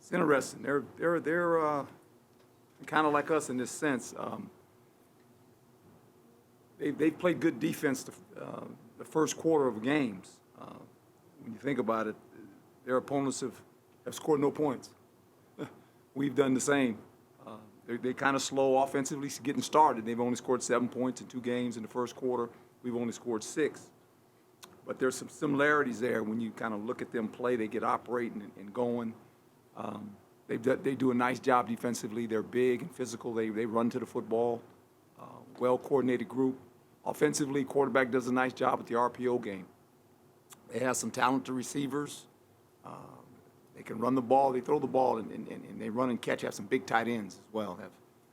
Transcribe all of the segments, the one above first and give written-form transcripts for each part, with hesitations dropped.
It's interesting. They're kind of like us in this sense. They've played good defense the first quarter of games. When you think about it, their opponents have scored no points. We've done the same. They're kind of slow offensively getting started. They've only scored 7 points in 2 games in the first quarter. We've only scored 6. But there's some similarities there when you kind of look at them play. They get operating and going. They do a nice job defensively. They're big and physical. They run to the football. Well-coordinated group. Offensively, quarterback does a nice job with the RPO game. They have some talented receivers. They can run the ball. They throw the ball, and they run and catch. Have some big tight ends as well. Have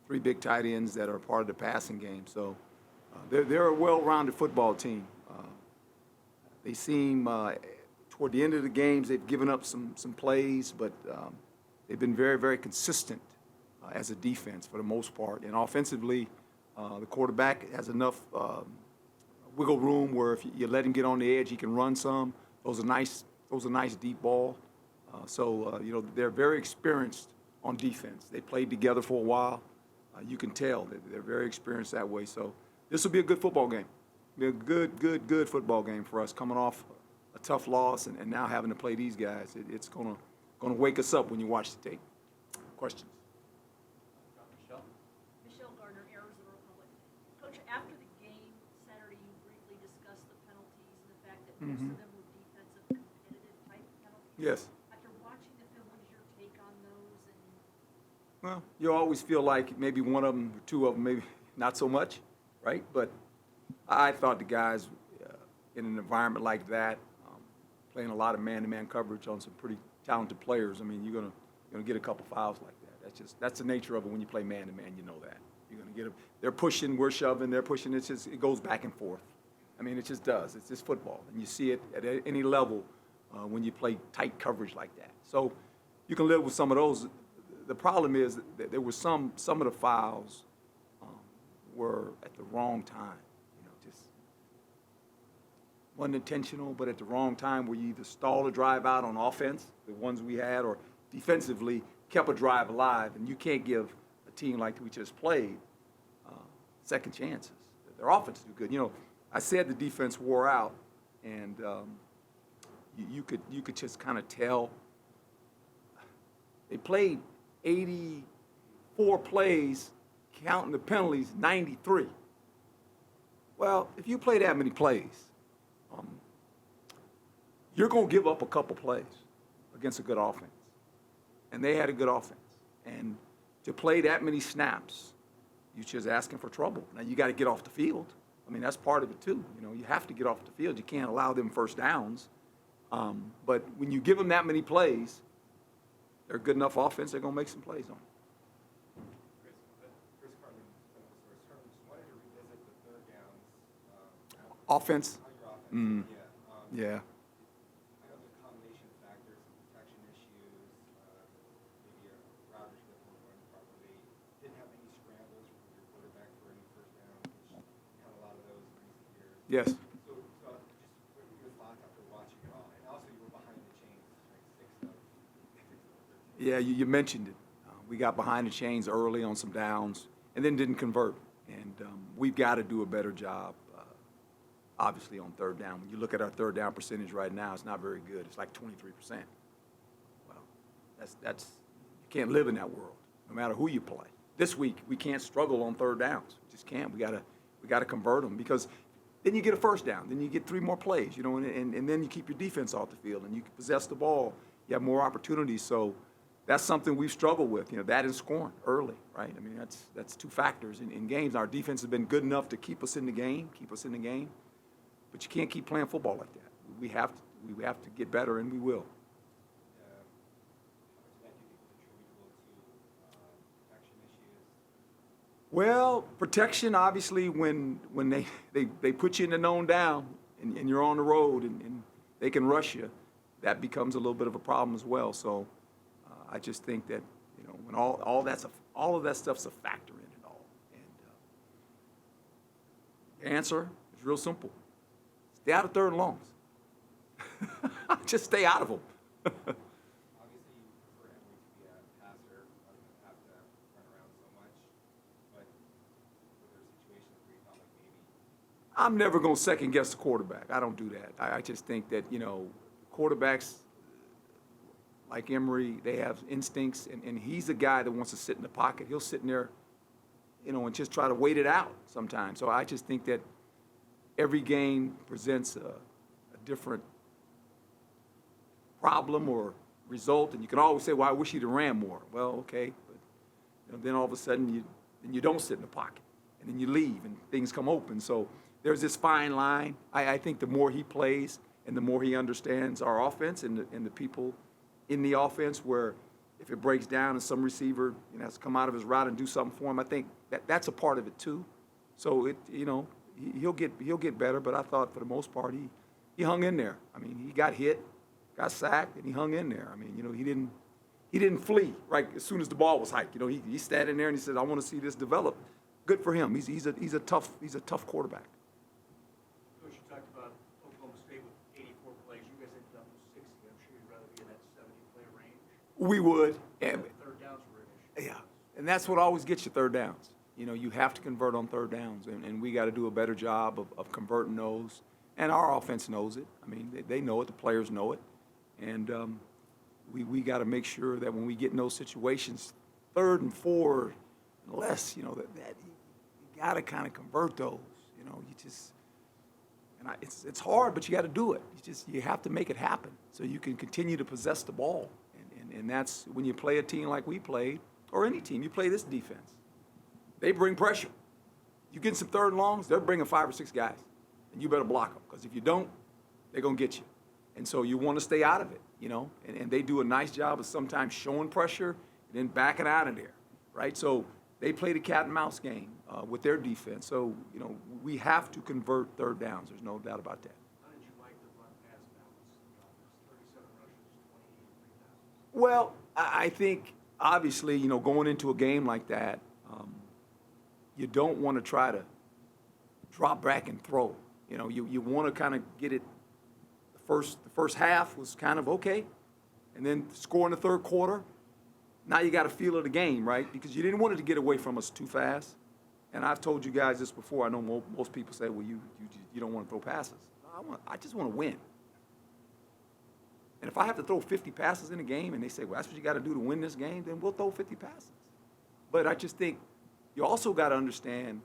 3 big tight ends that are part of the passing game. So they're a well-rounded football team. They seem, toward the end of the games, they've given up some plays, but they've been very, very consistent as a defense for the most part. And offensively, the quarterback has enough wiggle room where if you let him get on the edge, he can run some. Those are nice deep ball. They're very experienced on defense. They played together for a while. You can tell that they're very experienced that way. So this will be a good football game. Be a good football game for us coming off a tough loss and now having to play these guys. It's gonna wake us up when you watch the tape. Questions? Michelle Gardner, Arizona Republic. Coach, after the game Saturday, you briefly discussed the penalties and the fact that most of them were defensive, competitive type penalties. Yes. After watching the film, what is your take on those? Well, you always feel like maybe one of them or 2 of them, maybe not so much, right? But I thought the guys in an environment like that, playing a lot of man-to-man coverage on some pretty talented players. I mean, you're gonna get a couple fouls like that. That's the nature of it when you play man-to-man. You know that you're gonna get them. They're pushing, we're shoving, they're pushing. It goes back and forth. I mean, it just does. It's just football, and you see it at any level when you play tight coverage like that. So you can live with some of those. The problem is that there were some of the fouls were at the wrong time. Wasn't intentional, but at the wrong time where you either stalled a drive out on offense, the ones we had, or defensively kept a drive alive. And you can't give a team like we just played second chances. Their offense is good. I said the defense wore out, and you could just kind of tell. They played 84 plays, counting the penalties, 93. Well, if you play that many plays, you're going to give up a couple plays against a good offense. And they had a good offense. And to play that many snaps, you're just asking for trouble. Now, you got to get off the field. I mean, that's part of it, too. You have to get off the field. You can't allow them first downs. But when you give them that many plays, they're a good enough offense, they're going to make some plays on it. Chris Carlin, Clinical Source. Herm, just wanted to revisit the third downs. Offense? How your offense, Yeah. I know there's a combination of factors, some protection issues, maybe a route or slip wasn't running properly. Didn't have any scrambles from your quarterback for any first down, which had a lot of those in recent years. Yes. So just what are your thoughts after watching it all? And also you were behind the chains, right? 6 of 13. Yeah, you mentioned it. We got behind the chains early on some downs and then didn't convert. And we've got to do a better job, obviously, on third down. When you look at our third down percentage right now, it's not very good. It's like 23%. Well, that's you can't live in that world, no matter who you play. This week, we can't struggle on third downs. We just can't. We gotta convert them, because then you get a first down. Then you get 3 more plays, and then you keep your defense off the field, and you possess the ball. You have more opportunities. So that's something we've struggled with, that and scoring early, right? I mean, that's 2 factors in games. Our defense has been good enough to keep us in the game, but you can't keep playing football like that. We have to get better, and we will. How much of that do you think is attributable to protection issues? Well, protection, obviously, when they put you in the known down and you're on the road and they can rush you, that becomes a little bit of a problem as well. So I just think that, when all of that stuff's a factor in it all. And the answer is real simple. Stay out of third and longs. Just stay out of them. Obviously, you prefer Emory to be I'm never going to second guess the quarterback. I don't do that. I just think that, quarterbacks like Emory, they have instincts, and he's a guy that wants to sit in the pocket. He'll sit in there, and just try to wait it out sometimes. So I just think that every game presents a different problem or result, and you can always say, well, I wish he'd have ran more. Well, okay, but then all of a sudden you don't sit in the pocket, and then you leave, and things come open. So there's this fine line. I think the more he plays and the more he understands our offense and the people in the offense, where if it breaks down and some receiver has to come out of his route and do something for him, I think that's a part of it too. So he'll get better. But I thought for the most part he hung in there. I mean, he got hit, got sacked, and he hung in there. I mean, he didn't flee right as soon as the ball was hiked. He sat in there and he said, I want to see this develop. Good for him. He's a tough quarterback. Coach, you talked about Oklahoma State with 84 plays. You guys ended up with 60. I'm sure you'd rather be in that 70-play range. We would. Third downs were an issue. Yeah, and that's what always gets you third downs. You have to convert on third downs, and we got to do a better job of converting those. And our offense knows it. I mean, they know it. The players know it. And we got to make sure that when we get in those situations, 3rd and 4 and less, that you got to kind of convert those. It's hard, but you got to do it. You have to make it happen so you can continue to possess the ball. And that's when you play a team like we played, or any team, you play this defense. They bring pressure. You get some 3rd and longs, they're bringing 5 or 6 guys, and you better block them, because if you don't, they're going to get you. And so you want to stay out of it, and they do a nice job of sometimes showing pressure and then backing out of there, right? So they play the cat and mouse game with their defense. So, we have to convert 3rd downs. There's no doubt about that. How did you like the run-pass balance? 37 rushes, 28 passes. Well, I think, obviously, going into a game like that, you don't want to try to drop back and throw. You want to kind of get it. The first half was kind of okay, and then score in the 3rd quarter. Now you got a feel of the game, right? Because you didn't want it to get away from us too fast. And I've told you guys this before. I know most people say, well, you don't want to throw passes. I just want to win. And if I have to throw 50 passes in a game and they say, well, that's what you got to do to win this game, then we'll throw 50 passes. But I just think you also got to understand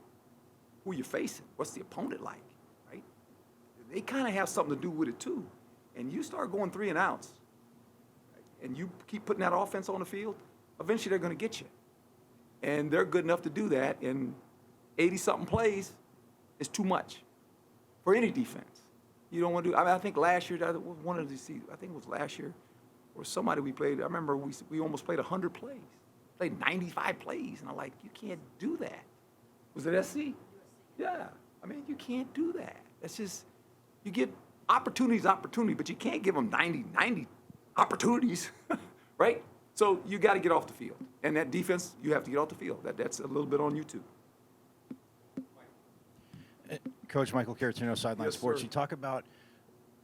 who you're facing. What's the opponent like, right? They kind of have something to do with it too. And you start going 3 and outs, right? And you keep putting that offense on the field, eventually they're going to get you. And they're good enough to do that. And 80-something plays is too much for any defense. You don't want to do. I think last year, I think it was last year, or somebody we played. I remember we almost played 100 plays, played 95 plays, and I'm like, you can't do that. Was it SC? Yeah. I mean, you can't do that. That's just, you get opportunity, but you can't give them 90 opportunities, right? So you got to get off the field, and that defense, you have to get off the field. That's a little bit on you too. Coach Michael Caratino, Sideline Yes, Sports. sir. You talk about,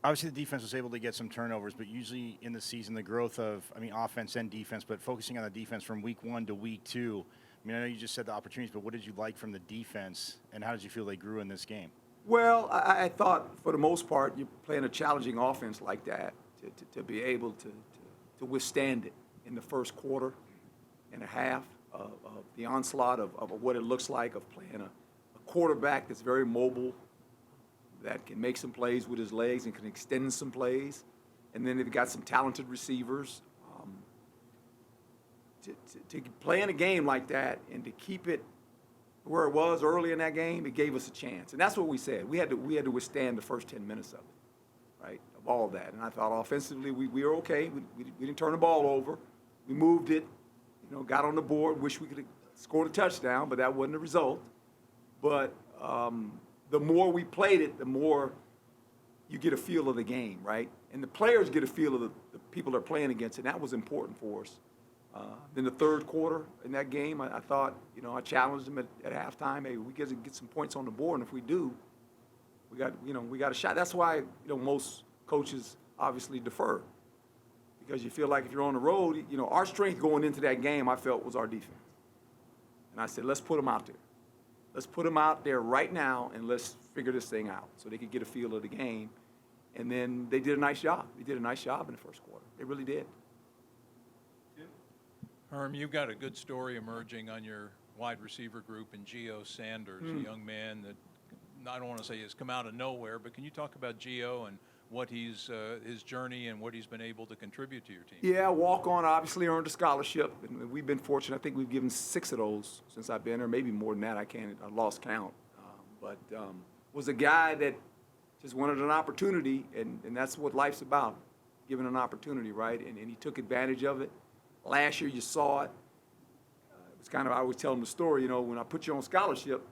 obviously the defense was able to get some turnovers, but usually in the season, the growth of, offense and defense, but focusing on the defense from week 1 to week 2. I know you just said the opportunities, but what did you like from the defense, and how did you feel they grew in this game? Well, I thought for the most part, you're playing a challenging offense like that to be able to withstand it in the first quarter and a half of the onslaught of what it looks like of playing a quarterback that's very mobile, that can make some plays with his legs and can extend some plays. And then they've got some talented receivers. To play in a game like that and to keep it where it was early in that game, it gave us a chance. And that's what we said. We had to withstand the first 10 minutes of it, right, of all of that. And I thought offensively we were okay. We didn't turn the ball over. We moved it, got on the board. Wish we could have scored a touchdown, but that wasn't the result. But the more we played it, the more you get a feel of the game, right? And the players get a feel of the people they're playing against, and that was important for us. Then the 3rd quarter in that game, I thought, I challenged them at halftime. Hey, we get some points on the board, and if we do, we got a shot. That's why, most coaches obviously defer, because you feel like if you're on the road, our strength going into that game, I felt, was our defense. And I said, let's put them out there. Let's put them out there right now, and let's figure this thing out so they could get a feel of the game. And then they did a nice job. They did a nice job in the first quarter. They really did. Herm, you've got a good story emerging on your wide receiver group in Gio Sanders, a young man that I don't want to say has come out of nowhere, but can you talk about Gio and what he's his journey and what he's been able to contribute to your team? Yeah, walk-on obviously earned a scholarship, and we've been fortunate. I think we've given 6 of those since I've been there, maybe more than that. I lost count. But was a guy that just wanted an opportunity, and that's what life's about, giving an opportunity, right? And he took advantage of it. Last year you saw it. It was kind of, I always tell them the story, you know, when I put you on scholarship,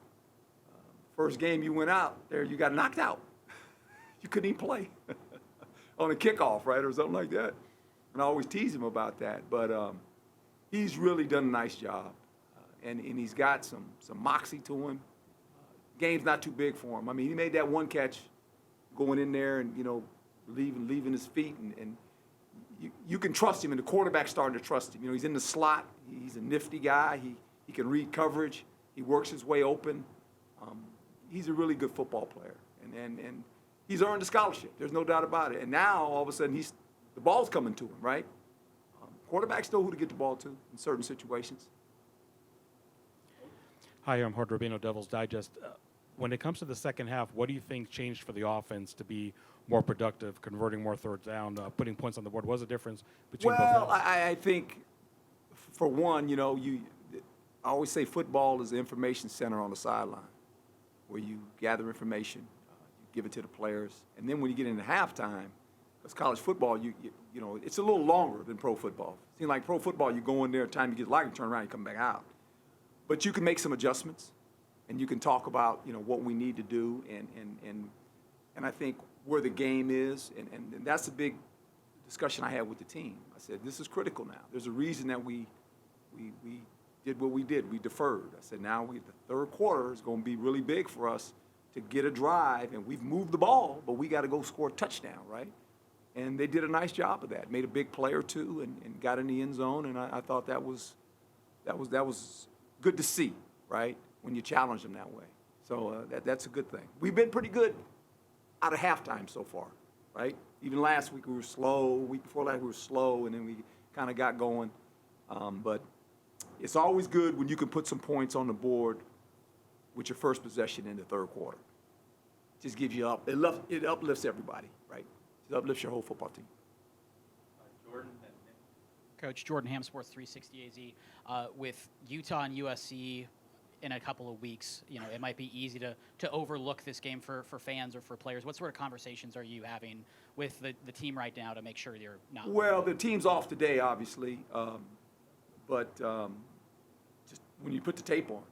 first game you went out there, you got knocked out. You couldn't even play on a kickoff, right, or something like that. And I always tease him about that. But he's really done a nice job, and he's got some moxie to him. Game's not too big for him. I mean, he made that one catch going in there and, you know, leaving his feet, and you can trust him, and the quarterback's starting to trust him. You know, he's in the slot. He's a nifty guy. He can read coverage. He works his way open. He's a really good football player, and he's earned a scholarship. There's no doubt about it. And now, all of a sudden, the ball's coming to him, right? Quarterbacks know who to get the ball to in certain situations. Hi, I'm Hard Rubino, Devil's Digest. When it comes to the second half, what do you think changed for the offense to be more productive, converting more third down, putting points on the board? What was the difference between both Well, halves? I think, for one, you know, I always say football is the information center on the sideline, where you gather information, you give it to the players, and then when you get into halftime, because college football, you know, it's a little longer than pro football. It seems like pro football, you go in there, time you get locked, you turn around, you come back out. But you can make some adjustments, and you can talk about, you know, what we need to do, and I think where the game is, and that's a big discussion I had with the team. I said, this is critical now. There's a reason that we did what we did. We deferred. I said, now the third quarter is going to be really big for us to get a drive, and we've moved the ball, but we got to go score a touchdown, right? And they did a nice job of that. Made a big play or two and got in the end zone, and I thought that was good to see, right, when you challenge them that way. So that's a good thing. We've been pretty good out of halftime so far, right? Even last week we were slow. Week before last we were slow, and then we kind of got going. But it's always good when you can put some points on the board with your first possession in the third quarter. Just gives you up. It uplifts everybody, right? It uplifts your whole football team. Jordan. Coach Jordan Ham, Sports 360 AZ. With Utah and USC in a couple of weeks, you know, it might be easy to overlook this game for fans or for players. What sort of conversations are you having with the team right now to make sure you're not? Well, the team's off today, obviously, but just when you put the tape on,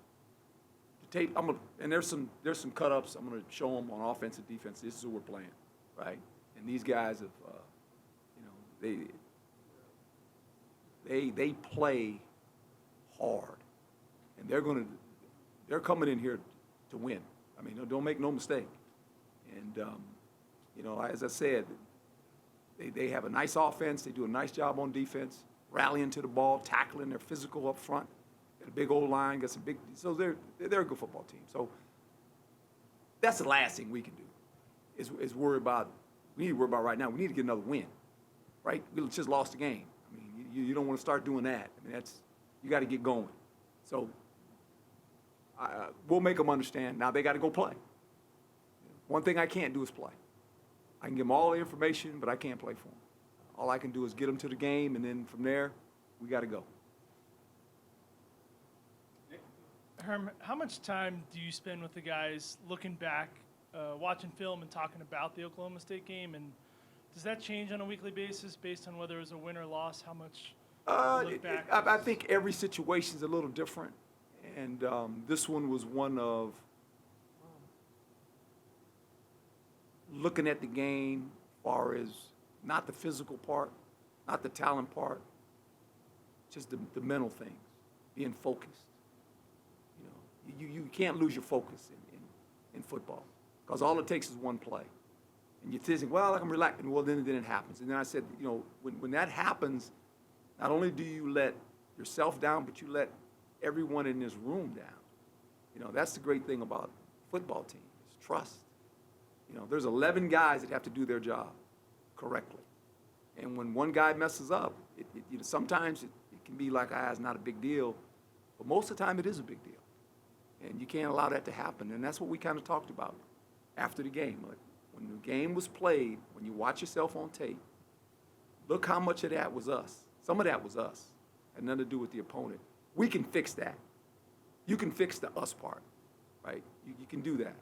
and there's some cut-ups. I'm gonna show them on offense and defense. This is who we're playing, right? And these guys have, you know, they play hard, and they're coming in here to win. I mean, don't make no mistake. And you know, as I said, they have a nice offense. They do a nice job on defense, rallying to the ball, tackling. They're physical up front. Got a big old line. Got some big. So they're a good football team. So that's the last thing we can do is worry about. We need to worry about right now. We need to get another win, right? We just lost the game. I mean, you don't want to start doing that. I mean, you got to get going. So we'll make them understand. Now they got to go play. One thing I can't do is play. I can give them all the information, but I can't play for them. All I can do is get them to the game, and then from there, we got to go. Herm, how much time do you spend with the guys looking back, watching film and talking about the Oklahoma State game? And does that change on a weekly basis based on whether it was a win or loss? How much you look back? I think every situation is a little different, and this one was one of looking at the game as far as not the physical part, not the talent part, just the mental things, being focused. You know, you can't lose your focus in football because all it takes is one play. And you're thinking, well, I'm relaxing. Well, then it happens. And then I said, you know, when that happens, not only do you let yourself down, but you let everyone in this room down. You know, that's the great thing about football team. trust. You know, there's 11 guys that have to do their job correctly. And when one guy messes up, you know, sometimes it can be like, it's not a big deal. But most of the time, it is a big deal. And you can't allow that to happen. And that's what we kind of talked about after the game. Like, when the game was played, when you watch yourself on tape, look how much of that was us. Some of that was us. Had nothing to do with the opponent. We can fix that. You can fix the us part, right? You can do that.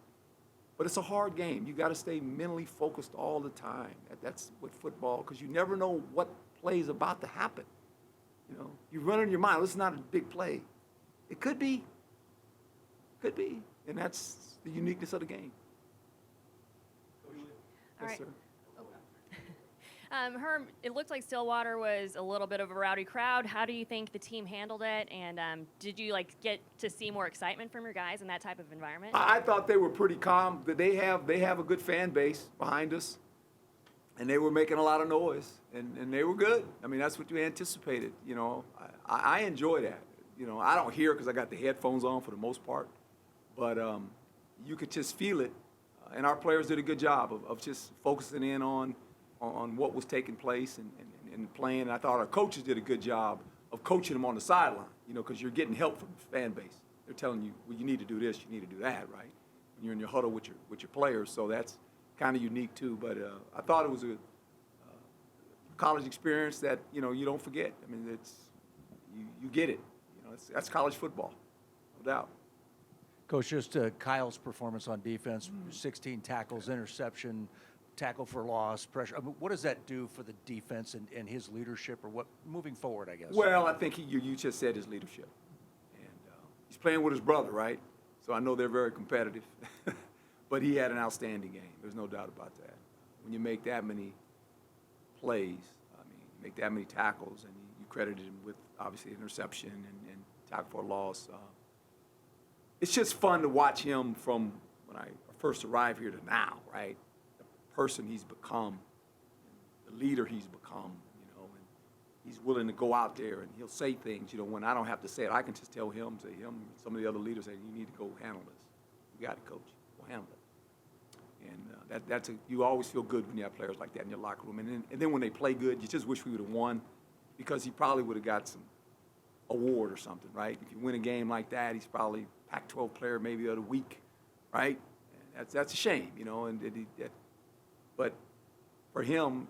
But it's a hard game. You got to stay mentally focused all the time. That's with football, because you never know what play is about to happen. You know, you run in your mind, this is not a big play. It could be. Could be. And that's the uniqueness of the game. All Yes, right. sir. Herm, it looked like Stillwater was a little bit of a rowdy crowd. How do you think the team handled it? And did you get to see more excitement from your guys in that type of environment? I thought they were pretty calm. They have a good fan base behind us, and they were making a lot of noise, and they were good. I mean, that's what you anticipated. You know, I enjoy that. You know, I don't hear because I got the headphones on for the most part, but you could just feel it, and our players did a good job of just focusing in on what was taking place and playing. And I thought our coaches did a good job of coaching them on the sideline, you know, because you're getting help from the fan base. They're telling you, well, you need to do this, you need to do that, right? When you're in your huddle with your players, so that's kind of unique too. But I thought it was a college experience that, you know, you don't forget. I mean, you get it. You know, that's college football, no doubt. Coach, just Kyle's performance on defense, 16 tackles, interception, tackle for loss, pressure. I mean, what does that do for the defense and his leadership, or what moving forward, I guess? Well, I think you just said his leadership. And he's playing with his brother, right? So I know they're very competitive. But he had an outstanding game. There's no doubt about that. When you make that many plays, I mean, you make that many tackles, and you credited him with, obviously, interception and tackle for loss. It's just fun to watch him from when I first arrived here to now, right? Person he's become, the leader he's become, you know, and he's willing to go out there and he'll say things, you know, when I don't have to say it, I can just tell him, some of the other leaders say, you need to go handle this. You got it, coach. Go handle it. And you always feel good when you have players like that in your locker room. And then when they play good, you just wish we would have won, because he probably would have got some award or something, right? If you win a game like that, he's probably Pac-12 player maybe of the week, right? And that's a shame, you know, but for him,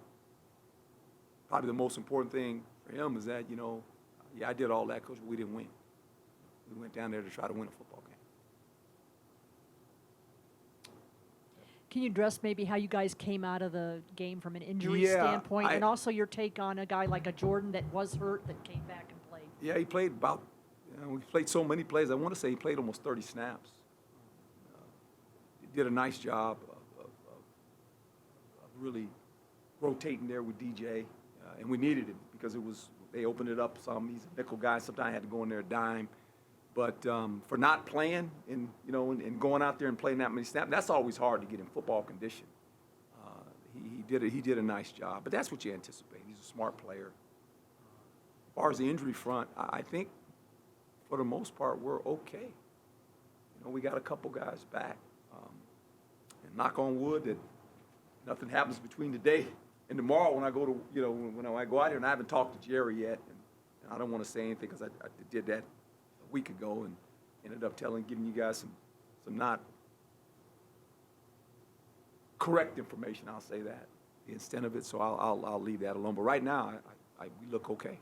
probably the most important thing for him is that, you know, yeah, I did all that, coach, but we didn't win. We went down there to try to win a football game. Can you address maybe how you guys came out of the game from an injury Yeah, standpoint, and also your take on a guy like a Jordan that was hurt that came back and played? Yeah, he played about, you know, we played so many plays. I want to say he played almost 30 snaps. He did a nice job of really rotating there with DJ, and we needed him because they opened it up some. He's a nickel guy. Sometimes I had to go in there a dime. But for not playing and, you know, and going out there and playing that many snaps, that's always hard to get in football condition. He did a nice job, but that's what you anticipate. He's a smart player. As far as the injury front, I think for the most part we're okay. You know, we got a couple guys back, and knock on wood that nothing happens between today and tomorrow when I go to, you know, when I go out here. And I haven't talked to Jerry yet, and I don't want to say anything because I did that a week ago and ended up giving you guys some not correct information. I'll say that instead of it. So I'll leave that alone. But right now, we look okay.